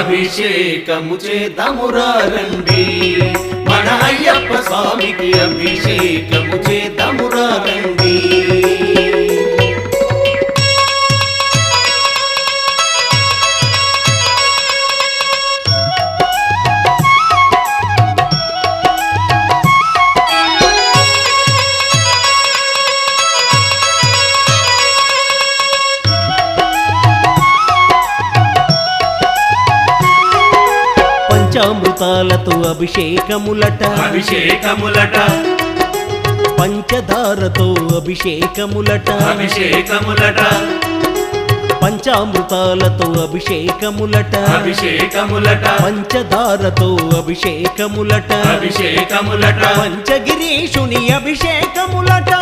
అభిషేకము చేద్దామురా రండి, మన అయ్యప్ప స్వామికి అభిషేకము చేద్దామురా రండి. పంచామృతాలతో అభిషేకములట, అభిషేకములట పంచదారతో అభిషేకములట, అభిషేకములట పంచామృతాలతో అభిషేకములట, అభిషేకములట పంచదారతో అభిషేకములట, అభిషేకములట పంచగిరీషుని అభిషేకములట.